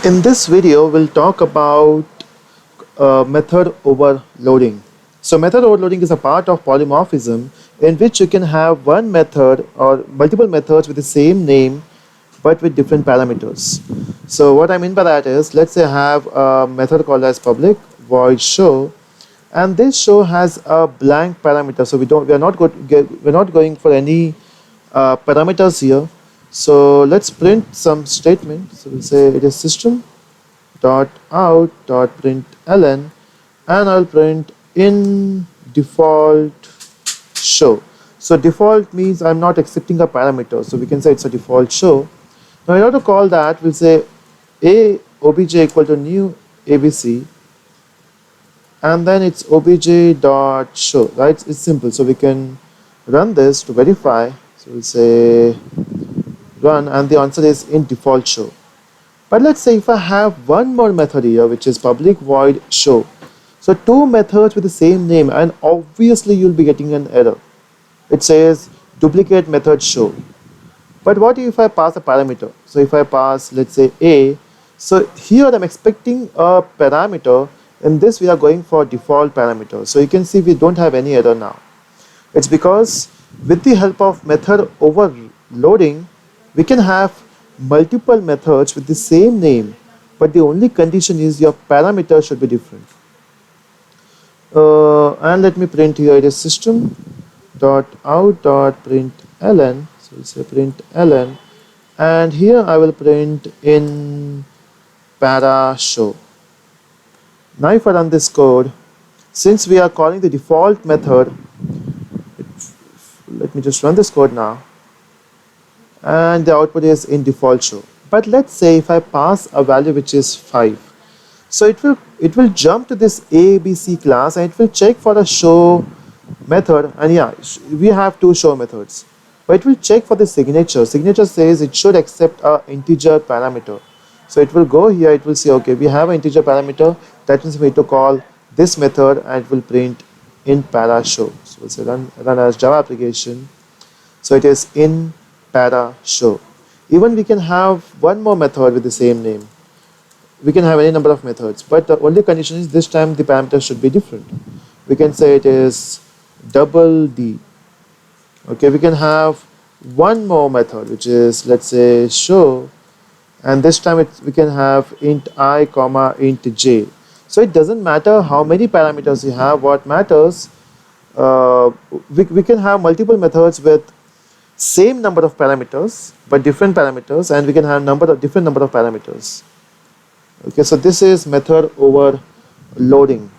In this video, we'll talk about method overloading. So method overloading is a part of polymorphism in which you can have one method or multiple methods with the same name but with different parameters. So what I mean by that is, let's say I have a method called as public void show, and this show has a blank parameter. So we're not going for any parameters here. So let's print some statement. So we'll say it is system dot out dot println, and I'll print in default show. So default means I'm not accepting a parameter, so we can say it's a default show. Now in order to call that, we'll say a obj equal to new abc, and then it's obj dot show, right? It's simple, so we can run this to verify. So we'll say run, and the answer is in default show. But let's say if I have one more method here, which is public void show. So two methods with the same name, and obviously you'll be getting an error. It says duplicate method show. But what if I pass a parameter? So if I pass, let's say a, so here I'm expecting a parameter. In this we are going for default parameter. So you can see we don't have any error now. It's because with the help of method overloading, we can have multiple methods with the same name, but the only condition is your parameter should be different. And let me print here, it is system dot out dot println. So we'll say println, and here I will print in para show. Now if I run this code, since we are calling the default method, let me just run this code now, and the output is in default show. But let's say if I pass a value which is 5, so it will jump to this ABC class and it will check for a show method, and yeah, we have two show methods, but it will check for the signature. Signature says it should accept a integer parameter. So it will go here, it will say okay, we have an integer parameter, that means we need to call this method, and it will print in para show. So we'll say run as Java application. So it is in para show. Even we can have one more method with the same name. We can have any number of methods, but the only condition is this time the parameters should be different. We can say it is double D. Okay, we can have one more method which is, let's say, show, and this time we can have int I comma int j. So it doesn't matter how many parameters you have. What matters, we can have multiple methods with same number of parameters but different parameters, and we can have different number of parameters. Okay, so this is method overloading.